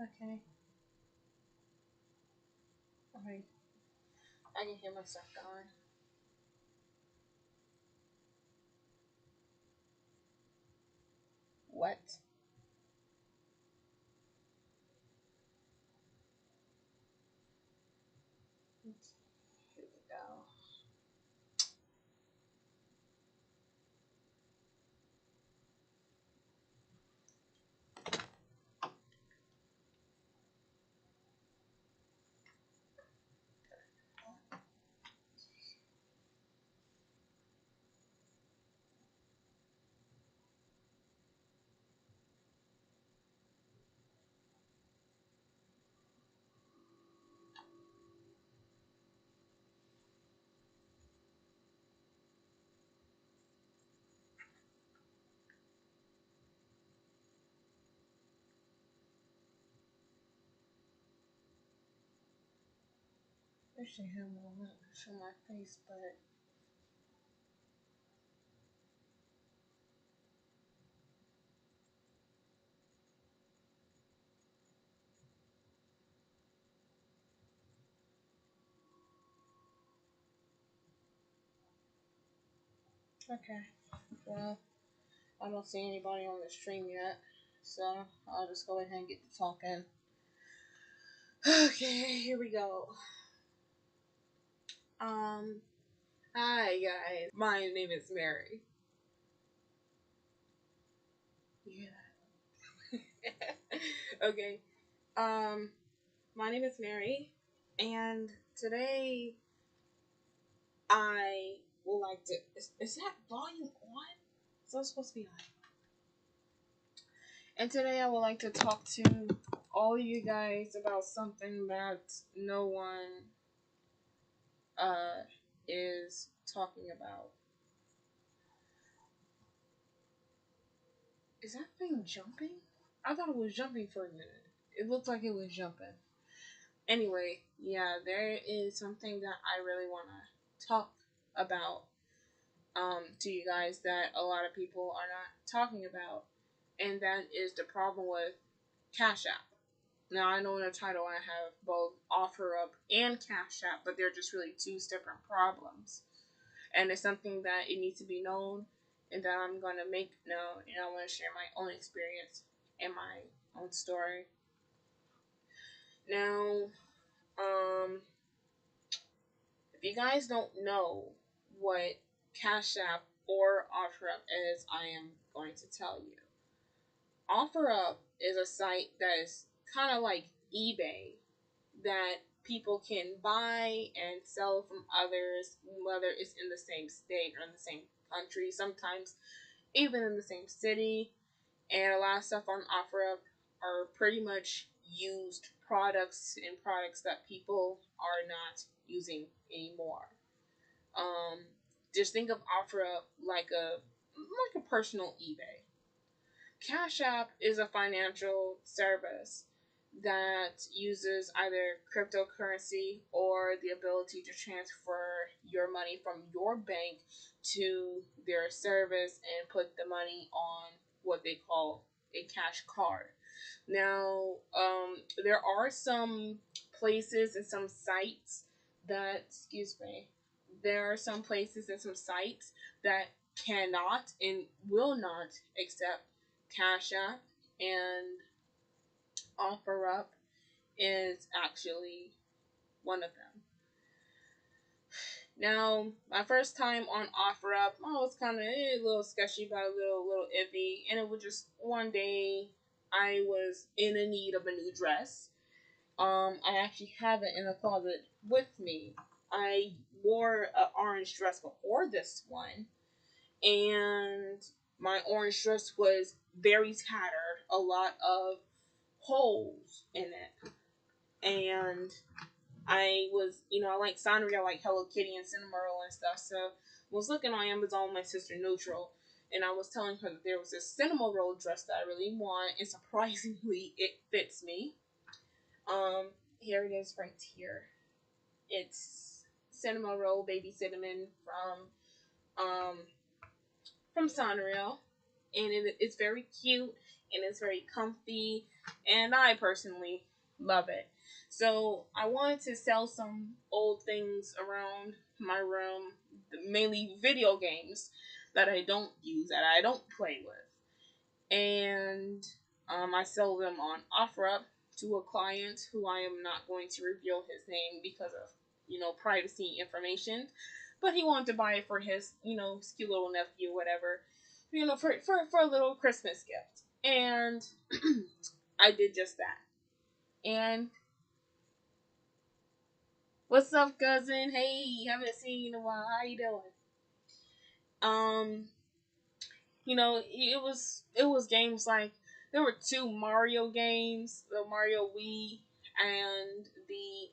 Okay. Alright. I can hear myself going. What? Here we go. I should have more on my face, but okay. Well, I don't see anybody on the stream yet, so I'll just go ahead and get to talking. Okay, here we go. Um, Hi guys, my name is Mary. Yeah. Okay. Um, my name is Mary, and today I would like to. Is that volume on? Is that supposed to be on? And today I would like to talk to all of you guys about something that no one uh is talking about. Is that thing jumping? I thought it was jumping for a minute. It looked like it was jumping. Anyway, yeah, there is something that I really want to talk about to you guys that a lot of people are not talking about, and that is the problem with Cash App. Now, I know in the title I have both OfferUp and Cash App, but they're just really two different problems. And it's something that it needs to be known and that I'm going to make known, and I want to share my own experience and my own story. Now, um, if you guys don't know what Cash App or OfferUp is, I am going to tell you. OfferUp is a site that is kind of like eBay that people can buy and sell from others, whether it's in the same state or in the same country, sometimes even in the same city. And a lot of stuff on OfferUp are pretty much used products and products that people are not using anymore. Um, just think of OfferUp like a personal eBay. Cash App is a financial service that uses either cryptocurrency or the ability to transfer your money from your bank to their service and put the money on what they call a cash card. Now, there are some places and some sites that, excuse me, there are some places and some sites that cannot and will not accept Cash App, and OfferUp is actually one of them. Now, my first time on OfferUp, I was kind of a little sketchy, but a little iffy, and it was just one day I was in a need of a new dress. I actually have it in the closet with me. I wore an orange dress before this one, and my orange dress was very tattered, a lot of holes in it. And I was, I like Sanrio, I like Hello Kitty and Cinnamoroll and stuff. So I was looking on Amazon with my sister Neutral, and I was telling her that there was this Cinnamoroll dress that I really want, and surprisingly, it fits me. Um, Here it is right here. It's Cinnamoroll Baby Cinnamon from Sanrio, and it's very cute and it's very comfy, and I personally love it. So I wanted to sell some old things around my room, mainly video games that I don't use, that I don't play with, and I sell them on OfferUp to a client who I am not going to reveal his name because of privacy information, but he wanted to buy it for his cute little nephew, whatever, for a little Christmas gift, and I did just that. And what's up, cousin? Hey, haven't seen you in a while. How you doing? Um, it was games like there were two Mario games, the Mario Wii and the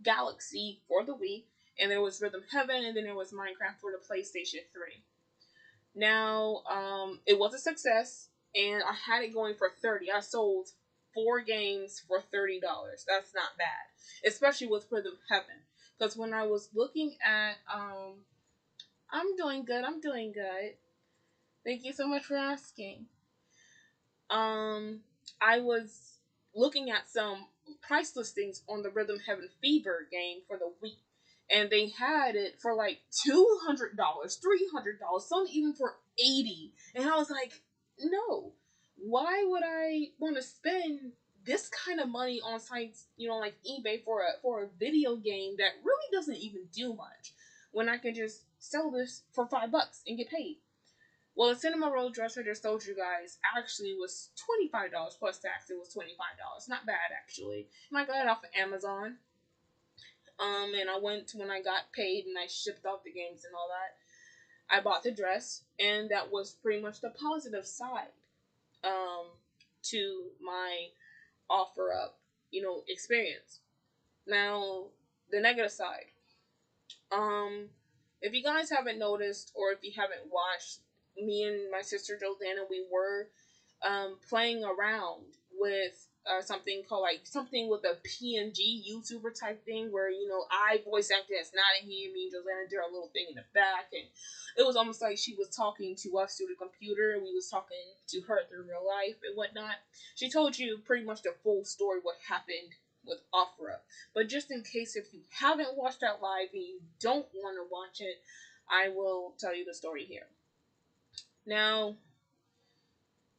Galaxy for the Wii, and there was Rhythm Heaven, and then there was Minecraft for the PlayStation 3. Now, it was a success, and I had it going for 30. I sold 4 games for $30. That's not bad, especially with Rhythm Heaven. Because when I was looking at, I'm doing good. I'm doing good. Thank you so much for asking. um I was looking at some price listings on the Rhythm Heaven Fever game for the Wii, and they had it for like $200, $300, some even for 80, and I was like, no, why would I want to spend this kind of money on sites, like eBay for a video game that really doesn't even do much, when I can just sell this for $5 and get paid. Well, the Cinnamoroll dress I just told you guys actually was $25 plus tax. It was $25. Not bad, actually. And I got it off of Amazon. And I went when I got paid and I shipped off the games and all that. I bought the dress, and that was pretty much the positive side um, to my OfferUp, experience. Now, the negative side. Um, if you guys haven't noticed, or if you haven't watched, me and my sister Jordana, we were playing around with something called like something with a PNG YouTuber type thing, where I voice acted as Nottingham, me and Jordana did our little thing in the back, and it was almost like she was talking to us through the computer, and we was talking to her through real life and whatnot. She told you pretty much the full story what happened with OfferUp. But just in case if you haven't watched that live and you don't want to watch it, I will tell you the story here. Now,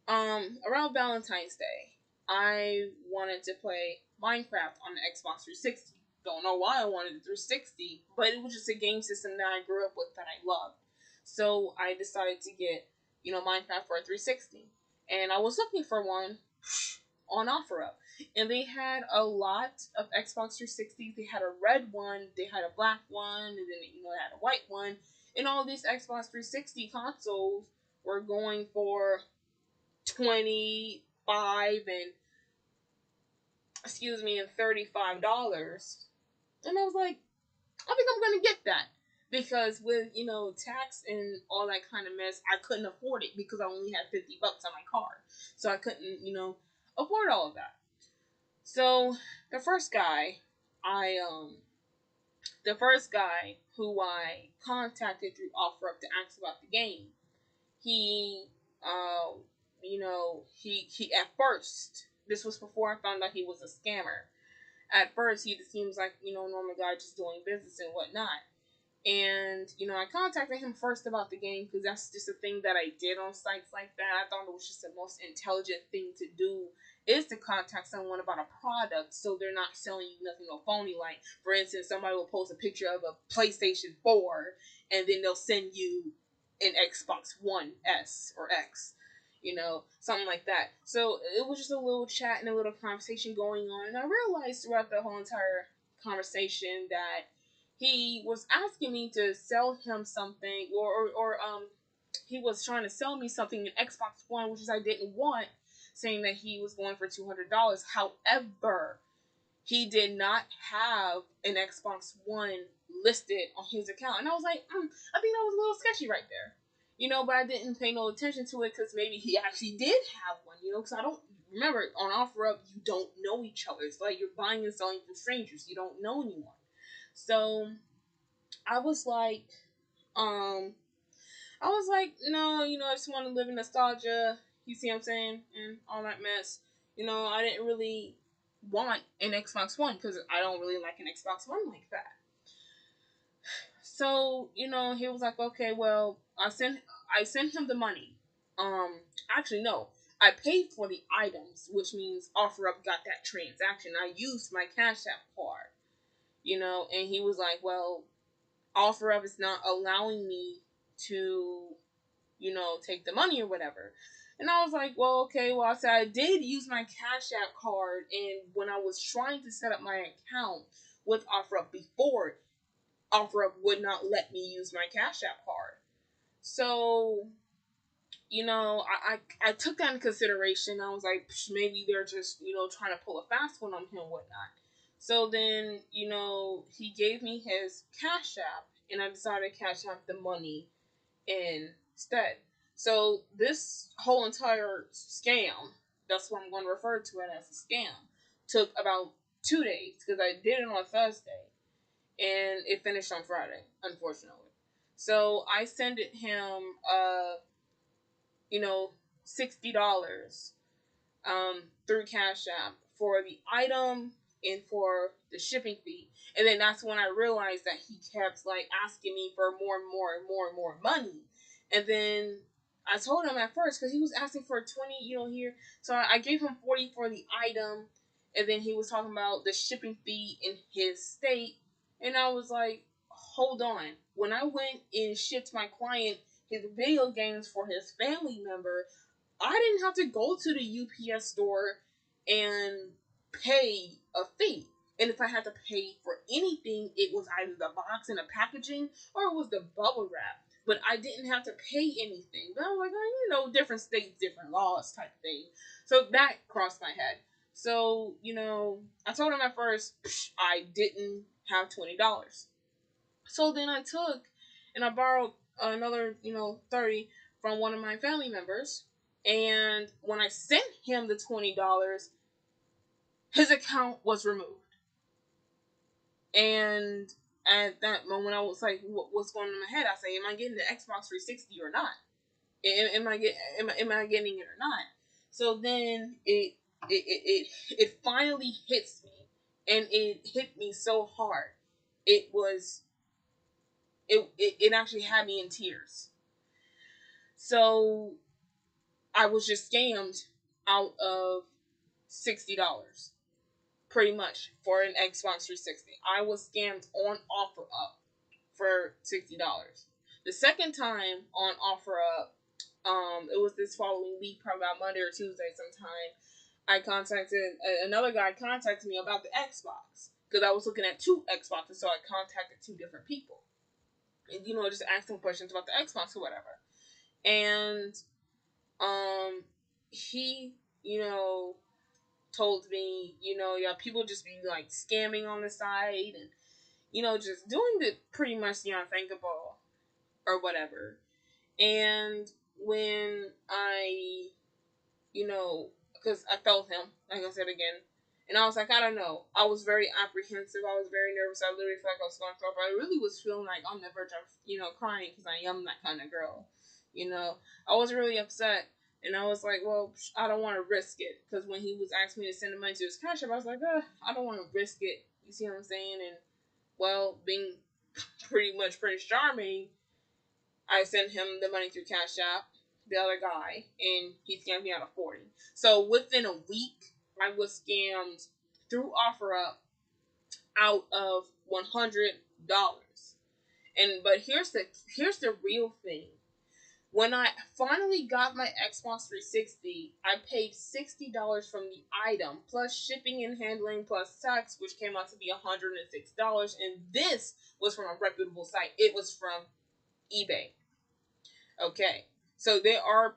around Valentine's Day, I wanted to play Minecraft on the Xbox 360. Don't know why I wanted the 360, but it was just a game system that I grew up with that I loved. So I decided to get, Minecraft for a 360. And I was looking for one on OfferUp. And they had a lot of Xbox 360s. They had a red one, they had a black one, and then they had a white one. And all these Xbox 360 consoles were going for 25 and $35. And I was like, I think I'm gonna get that. Because with tax and all that kind of mess, I couldn't afford it because I only had $50 on my card. So I couldn't, afford all of that. So the first guy I the first guy who I contacted through OfferUp to ask about the game, he he at first, this was before I found out he was a scammer. At first he just seems like, normal guy just doing business and whatnot. And, I contacted him first about the game because that's just a thing that I did on sites like that. I thought it was just the most intelligent thing to do, is to contact someone about a product so they're not selling you nothing no phony. Like, for instance, somebody will post a picture of a PlayStation 4 and then they'll send you an Xbox One S or X. Something like that. So it was just a little chat and a little conversation going on. And I realized throughout the whole entire conversation that he was asking me to sell him something, or he was trying to sell me something in Xbox One, which is I didn't want, saying that he was going for $200. However, he did not have an Xbox One listed on his account. And I was like, I think that was a little sketchy right there. But I didn't pay no attention to it because maybe he actually did have one, because I don't remember on OfferUp, you don't know each other. It's like you're buying and selling from strangers. You don't know anyone. So I was like, no, I just want to live in nostalgia. You see what I'm saying? And all that mess. I didn't really want an Xbox One because I don't really like an Xbox One like that. So, he was like, okay, well, I sent him the money. Actually, no. I paid for the items, which means OfferUp got that transaction. I used my Cash App card, and he was like, well, OfferUp is not allowing me to, take the money or whatever. And I was like, well, okay. Well, I said I did use my Cash App card, and when I was trying to set up my account with OfferUp before, OfferUp would not let me use my Cash App card. So, I took that into consideration. I was like, maybe they're just, trying to pull a fast one on him and whatnot. So then, he gave me his Cash App, and I decided to Cash App the money instead. So this whole entire scam, that's what I'm going to refer to it as a scam, took about 2 days because I did it on Thursday and it finished on Friday, unfortunately. So I sent him, $60 through Cash App for the item and for the shipping fee. And then that's when I realized that he kept like asking me for more and more and more and more money. And then I told him at first because he was asking for 20, here. So I gave him 40 for the item, and then he was talking about the shipping fee in his state. And I was like, hold on. When I went and shipped my client his video games for his family member, I didn't have to go to the UPS store and pay a fee. And if I had to pay for anything, it was either the box and the packaging or it was the bubble wrap. But I didn't have to pay anything. But I was like, different states, different laws type thing. So that crossed my head. So, I told him at first I didn't have $20. So then I took and I borrowed another, 30 from one of my family members. And when I sent him the $20, his account was removed. And at that moment, I was like, "What's going on in my head?" I say, "Am I getting the Xbox 360 or not? Am I getting it or not?" So then it finally hits me, and it hit me so hard. It actually had me in tears. So I was just scammed out of $60, pretty much, for an Xbox 360. I was scammed on OfferUp for $60. The second time on OfferUp, it was this following week, probably about Monday or Tuesday sometime. Another guy contacted me about the Xbox because I was looking at two Xboxes, so I contacted two different people. And, just asked them questions about the Xbox or whatever. And he, told me, people just be like scamming on the side and, just doing the pretty much the unthinkable or whatever. And when I, because I felt him, like I said again, and I was like, I don't know. I was very apprehensive. I was very nervous. I literally felt like I was going to throw up. I really was feeling like on the verge of, crying because I am that kind of girl. I was really upset. And I was like, well, I don't want to risk it. Because when he was asking me to send the money to his Cash App, I was like, I don't want to risk it. You see what I'm saying? And, well, being pretty much Prince Charming, I sent him the money through Cash App, the other guy, and he scammed me out of 40. So within a week, I was scammed through OfferUp out of $100. But here's the real thing. When I finally got my Xbox 360, I paid $60 from the item, plus shipping and handling, plus tax, which came out to be $106. And this was from a reputable site. It was from eBay. Okay. So there are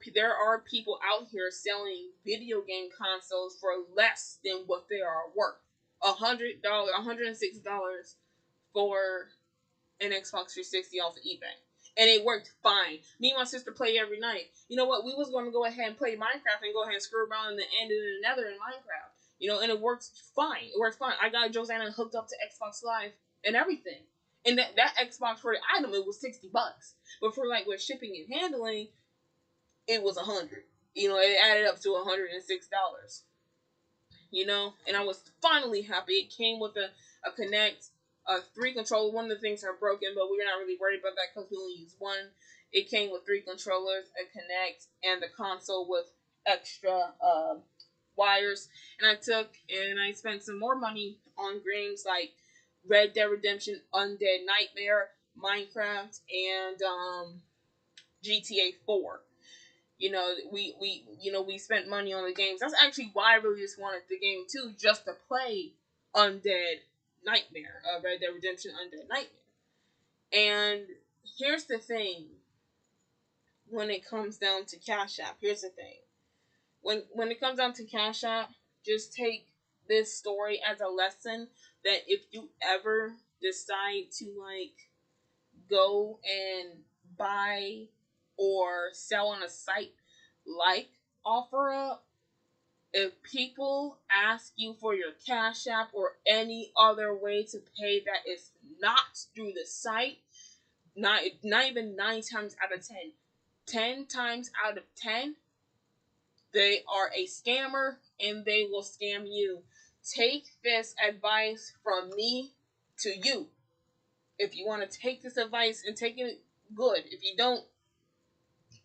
people out here selling video game consoles for less than what they are worth. $106 for an Xbox 360 off of eBay. And it worked fine. Me and my sister play every night. You know what? We was going to go ahead and play Minecraft and go ahead and screw around in the end and the nether in Minecraft. You know, and it works fine. It works fine. I got Josanna hooked up to Xbox Live and everything. And that Xbox for the item, it was $60. But for like with shipping and handling, it was $100. You know, it added up to $106. You know, and I was finally happy. It came with a Connect, a 3 controller. One of the things are broken, but we're not really worried about that because we only use one. It came with 3 controllers, a Connect, and the console with extra wires. And I spent some more money on games like Red Dead Redemption, Undead Nightmare, Minecraft, and GTA 4. You know, we spent money on the games. That's actually why I really just wanted the game too, just to play Undead Nightmare, Red Dead Redemption Undead Nightmare. And here's the thing: when it comes down to Cash App, here's the thing: when it comes down to Cash App, just take this story as a lesson that if you ever decide to like go and buy or sell on a site like OfferUp, if people ask you for your Cash App or any other way to pay that is not through the site, not even 9 times out of 10 times out of 10, they are a scammer and they will scam you. Take this advice from me to you. If you want to take this advice and take it good, if you don't,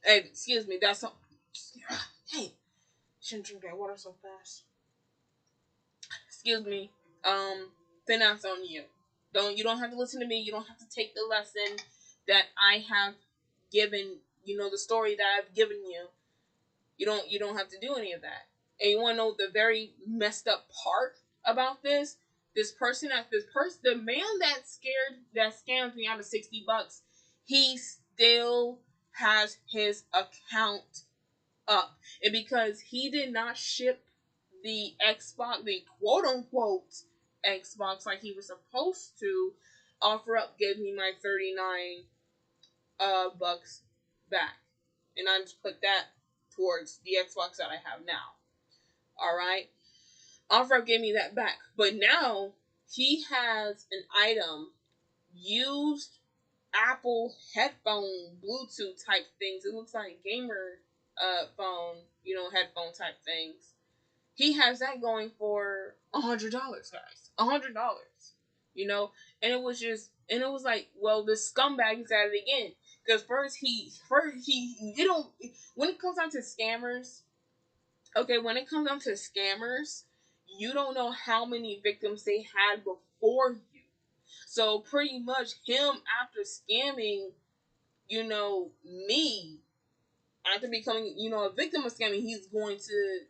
excuse me, that's all. Hey, shouldn't drink that water so fast. Excuse me. Then that's on you. You don't have to listen to me. You don't have to take the lesson that I have given. You know the story that I've given you. You don't have to do any of that. And you want to know the very messed up part about this? The man that scammed me out of $60, he still has his account up. And because he did not ship the Xbox, the quote unquote Xbox like he was supposed to, OfferUp gave me my 39 bucks back. And I just put that towards the Xbox that I have now. Alright? OfferUp gave me that back. But now he has an item, used Apple headphone Bluetooth type things. It looks like gamer phone, headphone type things. He has that going for $100, guys. $100. You know, and it was like, well, this scumbag is at it again. Because when it comes down to scammers, you don't know how many victims they had before you. So pretty much him after scamming, me, after becoming, a victim of scamming, he's going to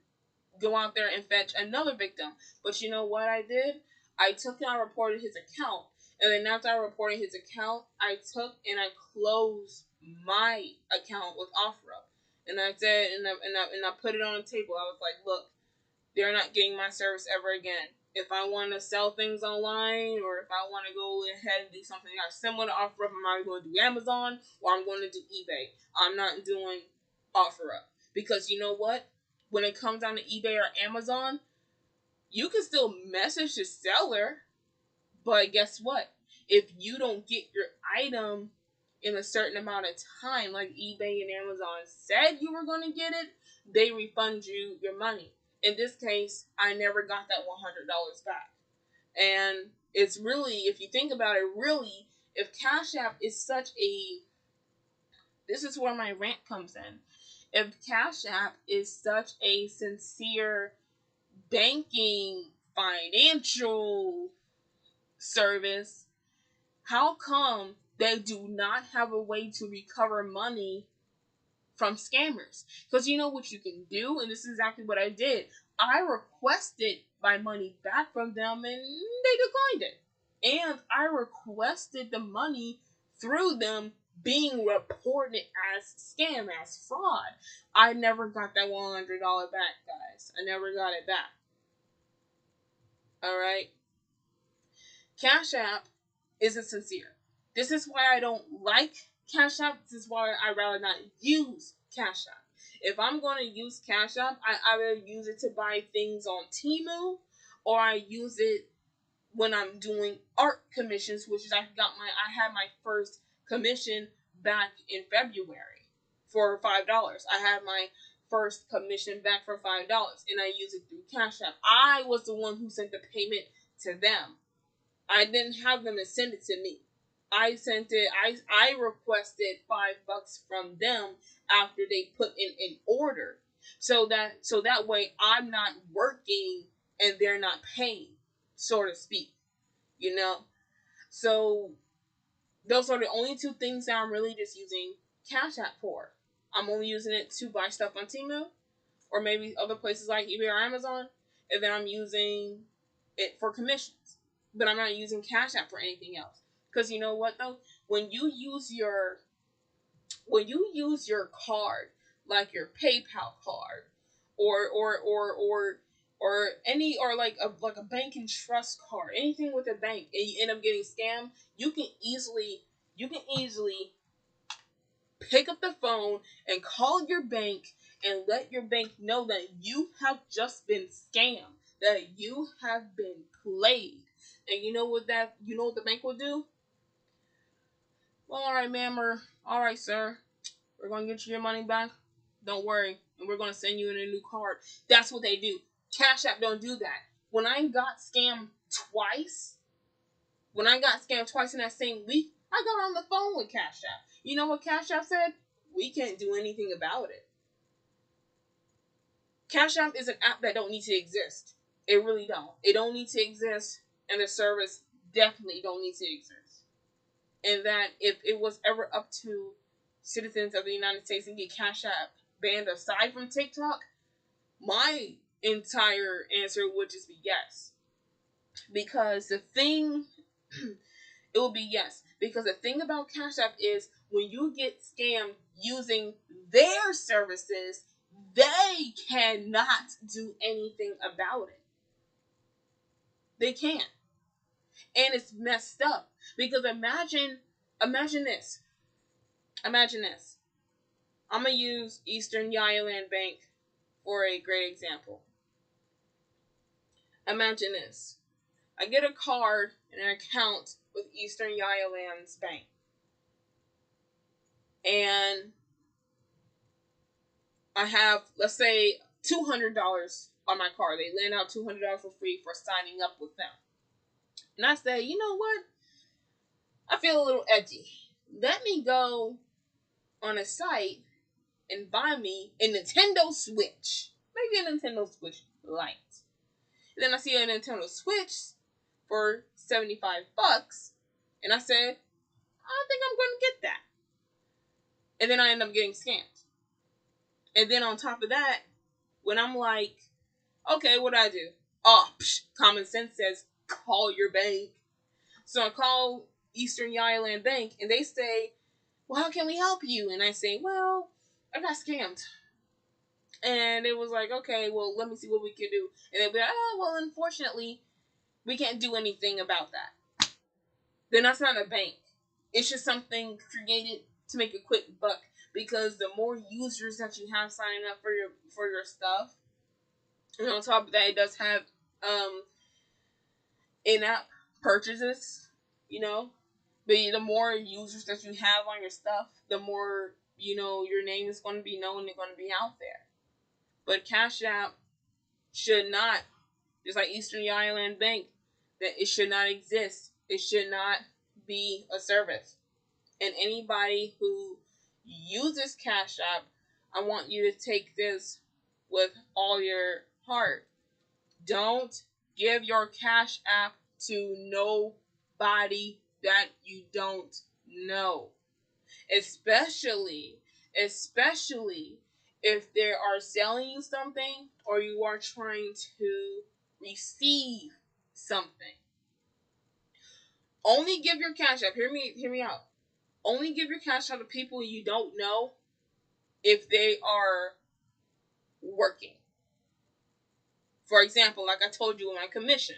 go out there and fetch another victim. But you know what I did? I took and I reported his account. And then after I reported his account, I took and I closed my account with OfferUp. And I said, and I put it on the table. I was like, look, they're not getting my service ever again. If I want to sell things online, or if I want to go ahead and do something else similar to OfferUp, I'm either going to do Amazon or I'm going to do eBay. I'm not doing OfferUp. Because you know what? When it comes down to eBay or Amazon, you can still message the seller, but guess what? If you don't get your item in a certain amount of time, like eBay and Amazon said you were going to get it, they refund you your money. In this case, I never got that $100 back. And it's really, if you think about it, really, if Cash App is such a... This is where my rant comes in. If Cash App is such a sincere banking, financial service, how come they do not have a way to recover money from scammers? Because you know what you can do, and this is exactly what I did. I requested my money back from them, and they declined it. And I requested the money through them being reported as scam, as fraud. I never got that $100 back, guys. I never got it back. All right. Cash App isn't sincere. This is why I don't like Cash App. This is why I rather not use Cash App. If I'm going to use Cash App, I either use it to buy things on Temu, or I use it when I'm doing art commissions, which is I had my first commission back in February for $5. I had my first commission back for $5, and I use it through Cash App. I was the one who sent the payment to them. I didn't have them to send it to me. I sent it. I requested $5 from them after they put in an order, so that way I'm not working and they're not paying, so to speak. You know. So those are the only two things that I'm really just using Cash App for. I'm only using it to buy stuff on Temu or maybe other places like eBay or Amazon, and then I'm using it for commissions. But I'm not using Cash App for anything else. Because you know what though? When you use your card, like your PayPal card, or any or like a bank and trust card, anything with a bank, and you end up getting scammed, you can easily pick up the phone and call your bank and let your bank know that you have just been scammed, that you have been played. And you know what the bank will do? Well, all right, ma'am, or all right, sir, we're going to get you your money back. Don't worry, and we're going to send you in a new card. That's what they do. Cash App don't do that. When I got scammed twice, in that same week, I got on the phone with Cash App. You know what Cash App said? We can't do anything about it. Cash App is an app that don't need to exist. It really don't. It don't need to exist, and the service definitely don't need to exist. And that if it was ever up to citizens of the United States and get Cash App banned aside from TikTok, my entire answer would just be yes. Because the thing, it will be yes. Because the thing about Cash App is when you get scammed using their services, they cannot do anything about it. They can't. And it's messed up. Because imagine this. Imagine this. I'm going to use Eastern Yayaland Bank for a great example. Imagine this. I get a card and an account with Eastern Yayaland's bank. And I have, let's say, $200 on my card. They lend out $200 for free for signing up with them. And I say, you know what? I feel a little edgy. Let me go on a site and buy me a Nintendo Switch. Maybe a Nintendo Switch Lite. And then I see a Nintendo Switch for $75. And I said, I think I'm going to get that. And then I end up getting scammed. And then on top of that, when I'm like, okay, what do I do? Oh, common sense says call your bank. So I call Eastern Yayaland Bank, and they say, well, how can we help you? And I say, well, I got scammed. And it was like, okay, well, let me see what we can do. And they'll be like, oh, well, unfortunately, we can't do anything about that. Then that's not a bank. It's just something created to make a quick buck. Because the more users that you have signing up for your stuff, and on top of that, it does have in-app purchases, But the more users that you have on your stuff, the more, your name is going to be known and going to be out there. But Cash App should not, just like Eastern Yayaland Bank, that it should not exist. It should not be a service. And anybody who uses Cash App, I want you to take this with all your heart. Don't give your Cash App to nobody that you don't know. Especially if they are selling you something or you are trying to receive something. Only give your Cash App, hear me out. Only give your Cash App to people you don't know if they are working. For example, like I told you in my commission,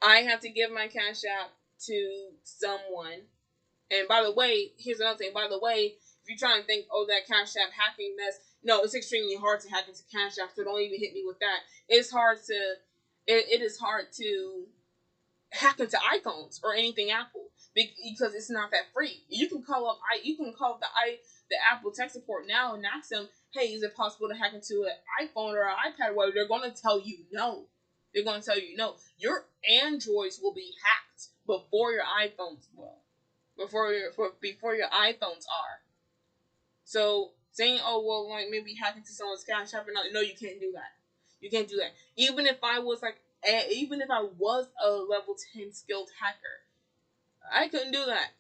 I have to give my Cash App to someone. And by the way, here's another thing. By the way, if you're trying to think, oh, that Cash App hacking mess, no, it's extremely hard to hack into Cash App, so don't even hit me with that. It's hard to, it is hard to hack into iPhones or anything Apple because it's not that free. You can call up the Apple tech support now and ask them, hey, is it possible to hack into an iPhone or an iPad? Well, they're going to tell you no. They're going to tell you no. Your Androids will be hacked before your iPhones will. Before your iPhones are. So saying, oh well, like maybe hack into someone's Cash App or not, no, you can't do that. You can't do that. Even if I was a level 10 skilled hacker, I couldn't do that.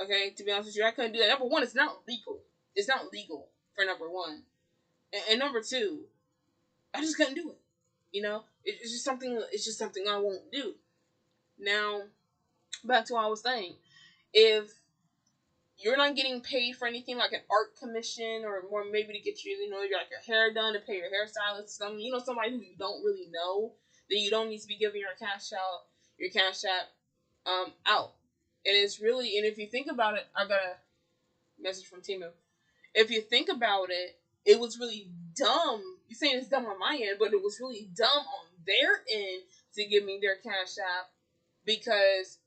Okay, to be honest with you, I couldn't do that. Number one, it's not legal. It's not legal for number one, and number two, I just couldn't do it. You know, it's just something. It's just something I won't do. Now, back to what I was saying. If you're not getting paid for anything like an art commission or more maybe to get like your hair done, to pay your hairstylist, somebody who you don't really know, then you don't need to be giving your Cash App out. And it's really, and if you think about it, I got a message from Timu. If you think about it, it was really dumb. You're saying it's dumb on my end, but it was really dumb on their end to give me their Cash App because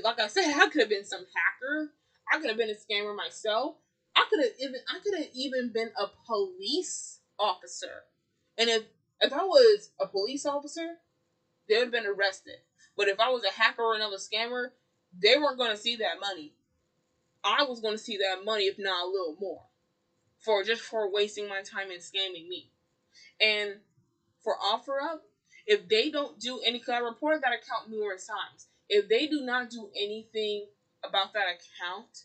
like I said, I could have been some hacker. I could have been a scammer myself. I could have even been a police officer. And if I was a police officer, they would have been arrested. But if I was a hacker or another scammer, they weren't going to see that money. I was going to see that money, if not a little more, for wasting my time and scamming me. And for OfferUp, if they don't do any, because I reported that account numerous times, if they do not do anything about that account,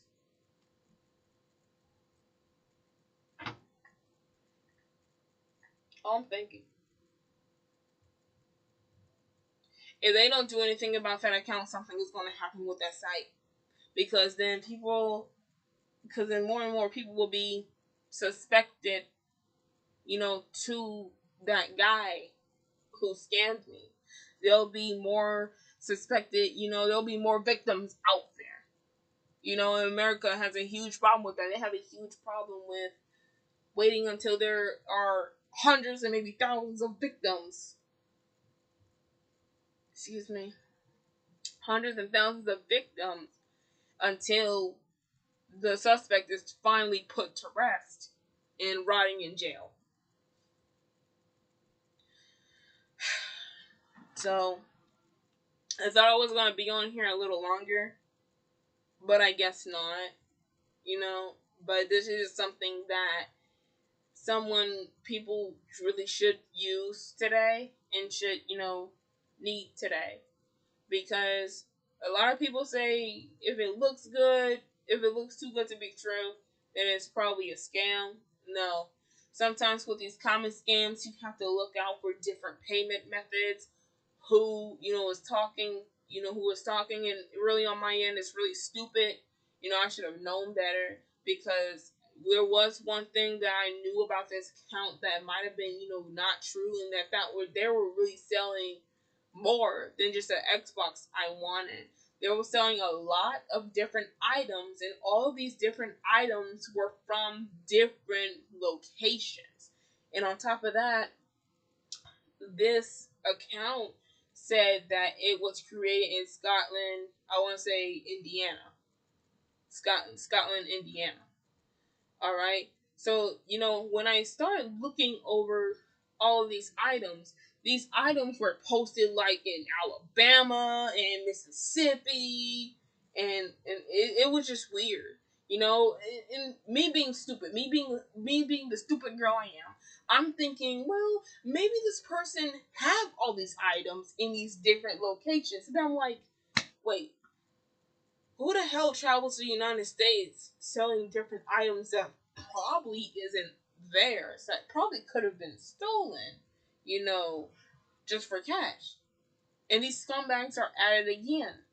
I'm thinking, if they don't do anything about that account, something is going to happen with that site. Because then more and more people will be suspected, to that guy who scammed me. There'll be more suspected, there'll be more victims out there. America has a huge problem with that. They have a huge problem with waiting until there are hundreds and maybe thousands of victims. Excuse me. Hundreds and thousands of victims until the suspect is finally put to rest and rotting in jail. So, I thought I was going to be on here a little longer, but I guess not, But this is something that people really should use today and should, need today. Because a lot of people say if it looks good, if it looks too good to be true, then it's probably a scam. No. Sometimes with these common scams, you have to look out for different payment methods, who is talking, and really on my end, it's really stupid. I should have known better because there was one thing that I knew about this account that might have been, not true, and they were really selling more than just an Xbox I wanted. They were selling a lot of different items, and all of these different items were from different locations. And on top of that, this account said that it was created in Scotland. I want to say Indiana. Scotland, Indiana. All right. So, when I started looking over all of these items were posted like in Alabama and Mississippi, and it was just weird. And me being stupid, me being the stupid girl I am, I'm thinking, well, maybe this person have all these items in these different locations. And I'm like, wait, who the hell travels to the United States selling different items that probably isn't theirs, that probably could have been stolen, just for cash? And these scumbags are at it again.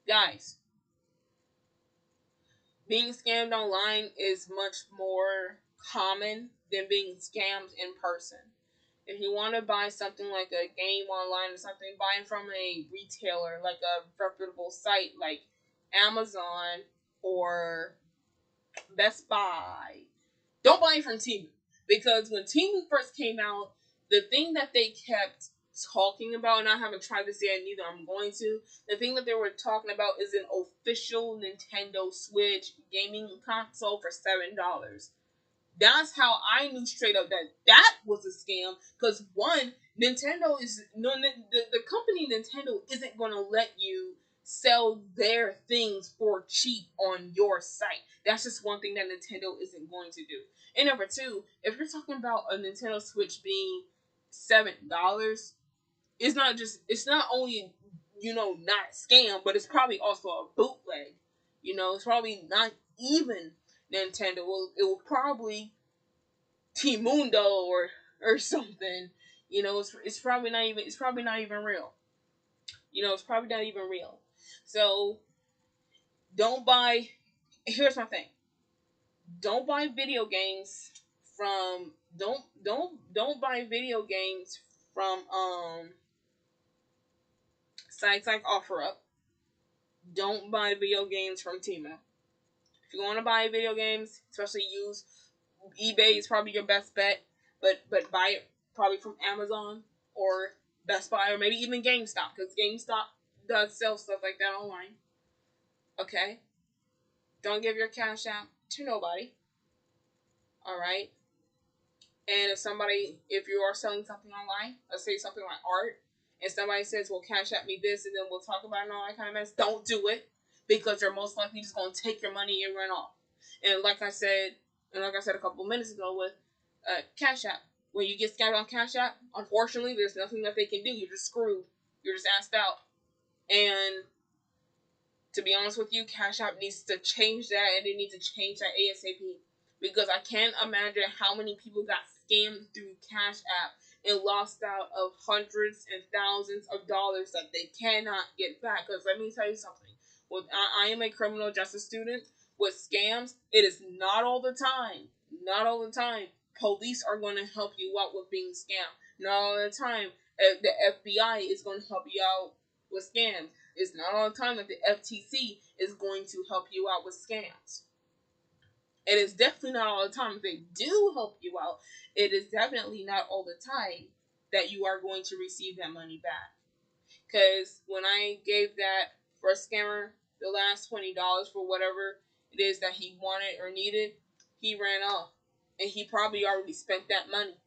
Guys, being scammed online is much more common than being scammed in person. If you want to buy something like a game online or something, buy it from a retailer, like a reputable site like Amazon or Best Buy. Don't buy it from Temu. Because when Temu first came out, the thing that they kept talking about, and I haven't tried this yet, neither I'm going to, the thing that they were talking about is an official Nintendo Switch gaming console for $7. That's how I knew straight up that that was a scam. Because one, Nintendo is no the company Nintendo isn't going to let you sell their things for cheap on your site. That's just one thing that Nintendo isn't going to do. And number two, if you're talking about a Nintendo Switch being $7, it's not only not a scam, but it's probably also a bootleg. It's probably not even Nintendo. It will probably Timundo or something. It's probably not even real. It's probably not even real. So don't buy. Here's my thing. Don't buy video games from don't buy video games from sites like OfferUp. Don't buy video games from Temu. If you want to buy video games, especially used, eBay is probably your best bet. But buy it probably from Amazon or Best Buy or maybe even GameStop, because GameStop does sell stuff like that online. Okay, don't give your cash out to nobody. All right. And if you are selling something online, let's say something like art, and somebody says, "Well, cash out me this," and then we'll talk about it and all that kind of mess, don't do it, because they're most likely just going to take your money and run off. And like I said a couple minutes ago with Cash App, when you get scammed on Cash App, unfortunately, there's nothing that they can do. You're just screwed. You're just asked out. And to be honest with you, Cash App needs to change that, and they need to change that ASAP. Because I can't imagine how many people got scammed through Cash App and lost out of hundreds and thousands of dollars that they cannot get back. Because let me tell you something. I am a criminal justice student. With scams, it is not all the time. Not all the time. Police are going to help you out with being scammed. Not all the time. The FBI is going to help you out with scams. It's not all the time that the FTC is going to help you out with scams. It is definitely not all the time if they do help you out. It is definitely not all the time that you are going to receive that money back. Because when I gave that first scammer the last $20 for whatever it is that he wanted or needed, he ran off. And he probably already spent that money.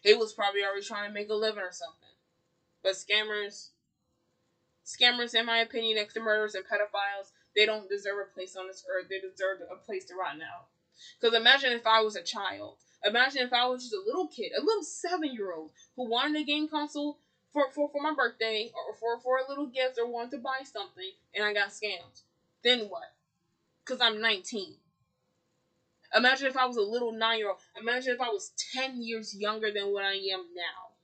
He was probably already trying to make a living or something. But scammers, in my opinion, next to murderers and pedophiles, they don't deserve a place on this earth. They deserve a place to rot now. Because imagine if I was a child. Imagine if I was just a little kid, a little 7-year-old who wanted a game console for my birthday or for a little gift or wanted to buy something, and I got scammed. Then what? Because I'm 19. Imagine if I was a little 9-year-old. Imagine if I was 10 years younger than what I am now,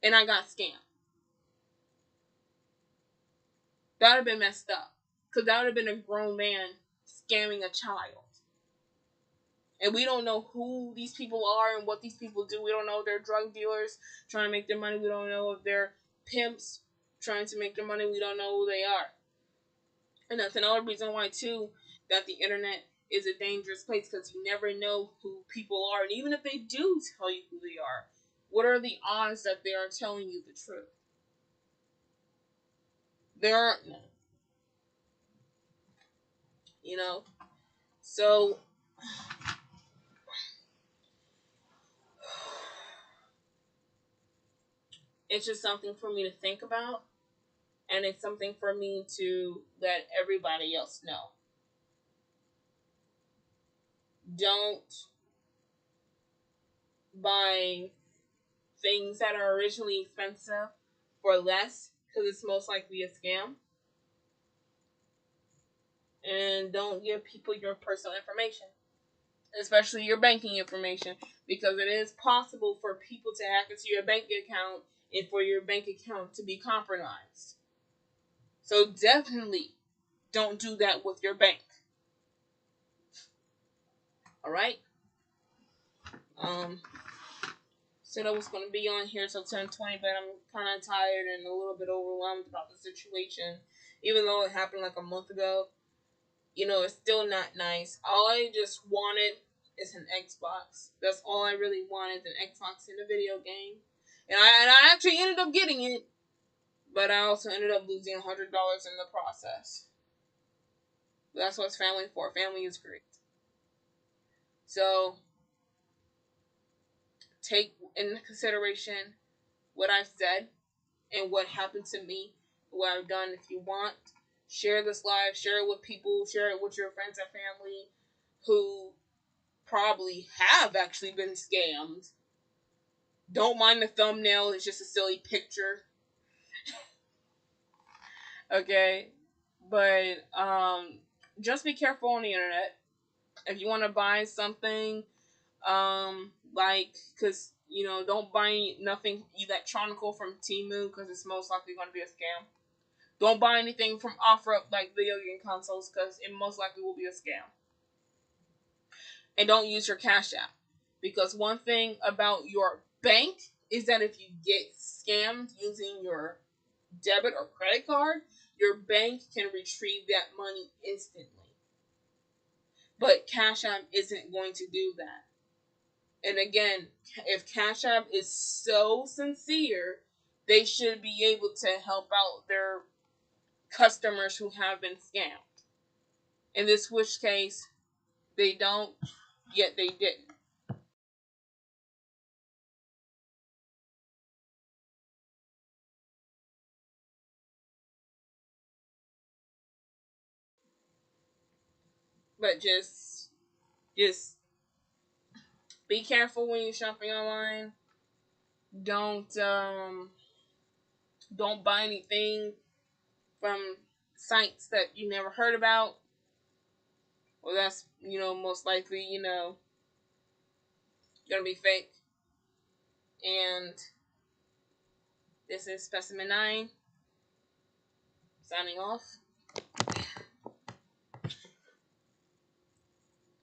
and I got scammed. That would have been messed up. Because that would have been a grown man scamming a child. And we don't know who these people are and what these people do. We don't know if they're drug dealers trying to make their money. We don't know if they're pimps trying to make their money. We don't know who they are. And that's another reason why, too, that the internet is a dangerous place, because you never know who people are. And even if they do tell you who they are, what are the odds that they are telling you the truth? There aren't none. So it's just something for me to think about, and it's something for me to let everybody else know. Don't buy things that are originally expensive for less, because it's most likely a scam. And don't give people your personal information, especially your banking information, because it is possible for people to hack into your bank account and for your bank account to be compromised. So definitely don't do that with your bank. All right. said I was going to be on here till 10:20, but I'm kind of tired and a little bit overwhelmed about the situation. Even though it happened like a month ago, it's still not nice. All I just wanted is an Xbox. That's all I really wanted, an Xbox in a video game. And I actually ended up getting it, but I also ended up losing $100 in the process. But that's what family for. Family is great. So take into consideration what I've said and what happened to me, what I've done. If you want, share this live, share it with people, share it with your friends and family who probably have actually been scammed. Don't mind the thumbnail, it's just a silly picture. Okay? But just be careful on the internet. If you want to buy something, because don't buy nothing electronical from Temu because it's most likely going to be a scam. Don't buy anything from OfferUp like video game consoles because it most likely will be a scam. And don't use your Cash App, because one thing about your bank is that if you get scammed using your debit or credit card, your bank can retrieve that money instantly. But Cash App isn't going to do that. And again, if Cash App is so sincere, they should be able to help out their customers who have been scammed. In this which case, they don't, yet they didn't. But just be careful when you're shopping online. Don't don't buy anything from sites that you never heard about. Well, that's most likely gonna be fake. And this is Specimen 9 signing off.